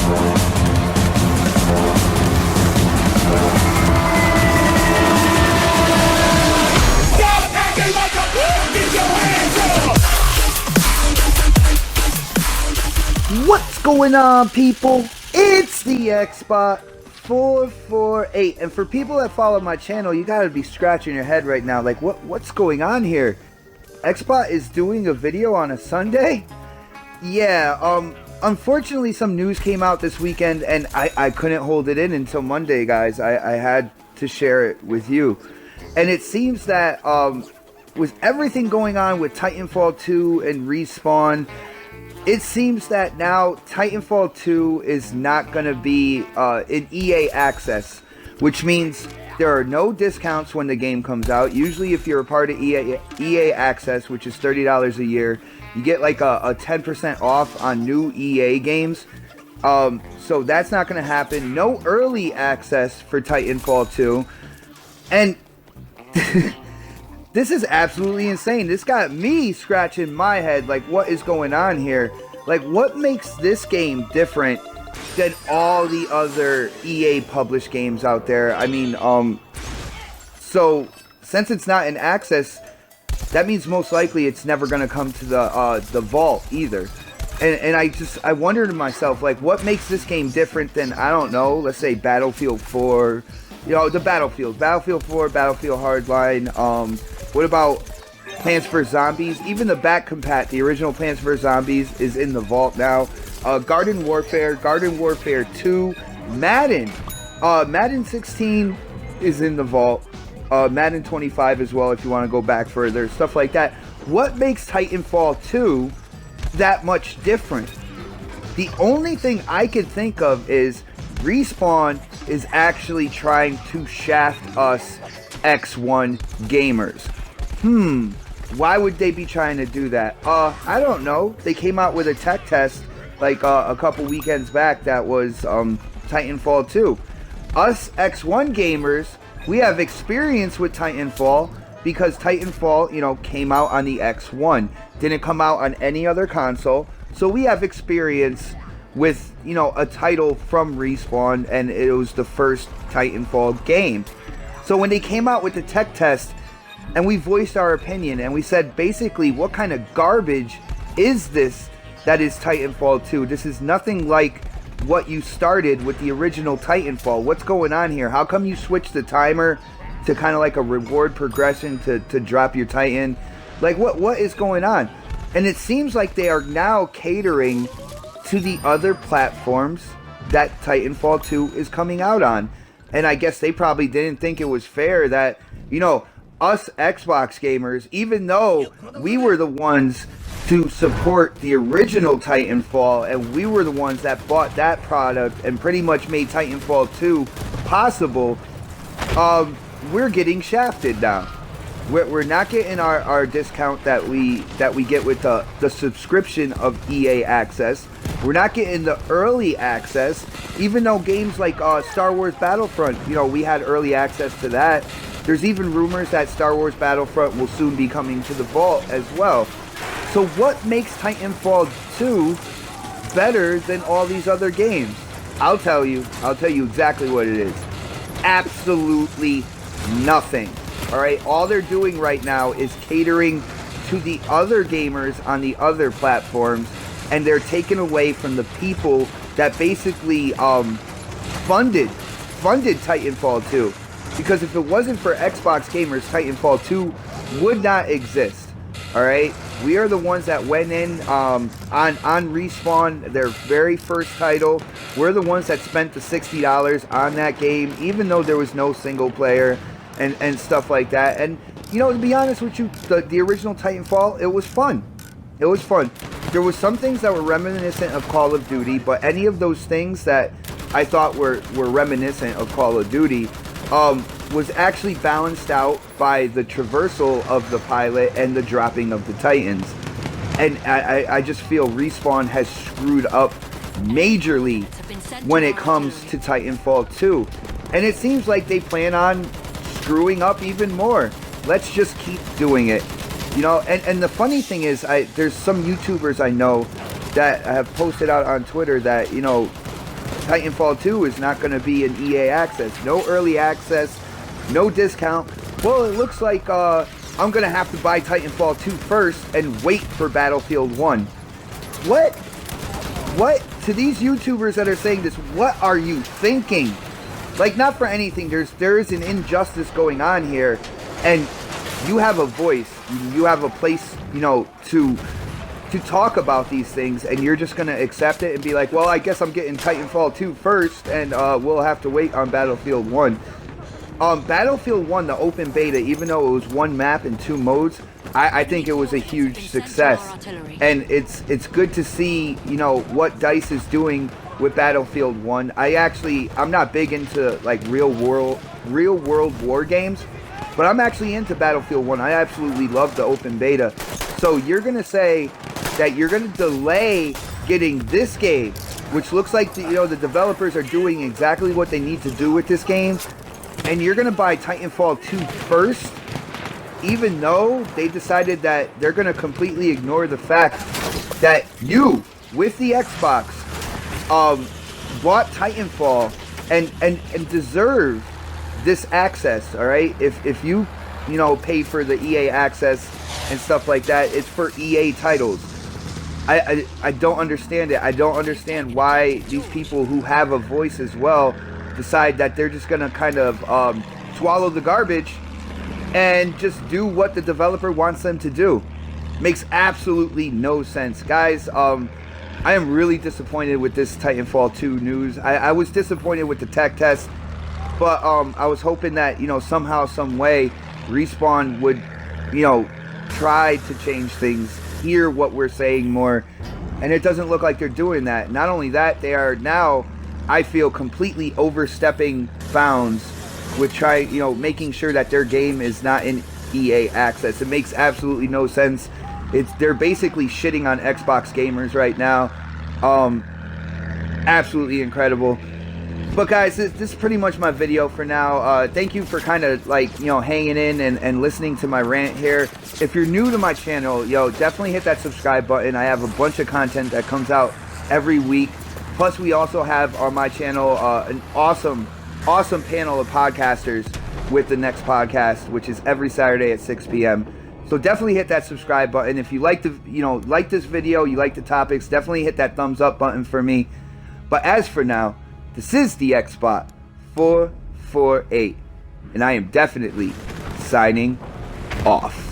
What's going on, people? It's the Xbot448, and for people that follow my channel, you gotta be scratching your head right now, like what's going on here? Xbot is doing a video on a Sunday? Yeah, unfortunately some news came out this weekend, and I couldn't hold it in until Monday, guys. I had to share it with you. And it seems that, with everything going on with Titanfall 2 and Respawn, it seems that now Titanfall 2 is not going to be in EA Access, which means there are no discounts when the game comes out. Usually if you're a part of EA Access, which is $30 a year, you get like a 10% off on new EA games. So that's not going to happen. No early access for Titanfall 2. And this is absolutely insane. This got me scratching my head, like, what is going on here? Like, what makes this game different than all the other EA published games out there? I mean, so since it's not in access, that means most likely it's never going to come to the vault either. And I wonder to myself, like, what makes this game different than, I don't know, let's say Battlefield 4, you know, the Battlefield 4, Battlefield Hardline, what about Plants vs. Zombies? Even the back compat, the original Plants vs. Zombies, is in the vault now. Garden Warfare 2, Madden 16 is in the vault. Madden 25 as well if you want to go back further, stuff like that. What makes Titanfall 2 that much different? The only thing I could think of is Respawn is actually trying to shaft us X1 gamers. Why would they be trying to do that? I don't know. They came out with a tech test like a couple weekends back that was Titanfall 2. Us X1 gamers, we have experience with Titanfall because Titanfall, you know, came out on the X1. Didn't come out on any other console. So we have experience with, you know, a title from Respawn, and it was the first Titanfall game. So when they came out with the tech test, and we voiced our opinion, and we said, basically, what kind of garbage is this that is Titanfall 2? This is nothing like what you started with the original Titanfall. What's going on here? How come you switched the timer to kind of like a reward progression to drop your Titan? Like, what is going on? And it seems like they are now catering to the other platforms that Titanfall 2 is coming out on. And I guess they probably didn't think it was fair that, you know, us Xbox gamers, even though we were the ones to support the original Titanfall, and we were the ones that bought that product and pretty much made Titanfall 2 possible, we're getting shafted now. We're not getting our discount that we get with the subscription of EA Access. We're not getting the early access, even though games like Star Wars Battlefront, you know, we had early access to that. There's even rumors that Star Wars Battlefront will soon be coming to the vault as well. So what makes Titanfall 2 better than all these other games? I'll tell you exactly what it is. Absolutely nothing. Alright, all they're doing right now is catering to the other gamers on the other platforms, and they're taking away from the people that basically funded Titanfall 2. Because if it wasn't for Xbox gamers, Titanfall 2 would not exist. Alright? We are the ones that went in on Respawn, their very first title. We're the ones that spent the $60 on that game, even though there was no single player and stuff like that. And, you know, to be honest with you, the original Titanfall, it was fun. It was fun. There was some things that were reminiscent of Call of Duty, but any of those things that I thought were reminiscent of Call of Duty was actually balanced out by the traversal of the pilot and the dropping of the Titans. And I just feel Respawn has screwed up majorly when it comes to Titanfall 2. And it seems like they plan on screwing up even more. Let's just keep doing it. You know, and the funny thing is, there's some YouTubers I know that have posted out on Twitter that, you know, Titanfall 2 is not going to be an EA access. No early access, no discount. Well, it looks like I'm going to have to buy Titanfall 2 first and wait for Battlefield 1. What? To these YouTubers that are saying this, what are you thinking? Like, not for anything. There is an injustice going on here, and you have a voice. You have a place, you know, to talk about these things, and you're just going to accept it and be like, well, I guess I'm getting Titanfall 2 first, and we'll have to wait on Battlefield 1. Battlefield 1, the open beta, even though it was one map and 2 modes, I think it was a huge success. And it's good to see, you know, what DICE is doing with Battlefield 1. I'm not big into like real world war games, but I'm actually into Battlefield 1. I absolutely love the open beta. So you're going to say that you're going to delay getting this game, which looks like the developers are doing exactly what they need to do with this game, and you're going to buy Titanfall 2 first, even though they decided that they're going to completely ignore the fact that you, with the Xbox, bought Titanfall and deserve this access. All right, if you pay for the EA access and stuff like that, it's for EA titles. I don't understand it. I don't understand why these people who have a voice as well decide that they're just gonna kind of swallow the garbage and just do what the developer wants them to do. Makes absolutely no sense, guys. I am really disappointed with this Titanfall 2 news. I was disappointed with the tech test, but I was hoping that somehow, some way, Respawn would try to change things, hear what we're saying more, and it doesn't look like they're doing that. Not only that, they are now, I feel, completely overstepping bounds with making sure that their game is not in EA access. It makes absolutely no sense. They're basically shitting on Xbox gamers right now. Absolutely incredible. But guys, this is pretty much my video for now. Thank you for kind of hanging in and listening to my rant here. If you're new to my channel, definitely hit that subscribe button. I have a bunch of content that comes out every week. Plus, we also have on my channel an awesome panel of podcasters with the next podcast, which is every Saturday at 6 p.m. So definitely hit that subscribe button. If you like like this video, you like the topics, definitely hit that thumbs up button for me. But as for now, this is the Xbot 448, and I am definitely signing off.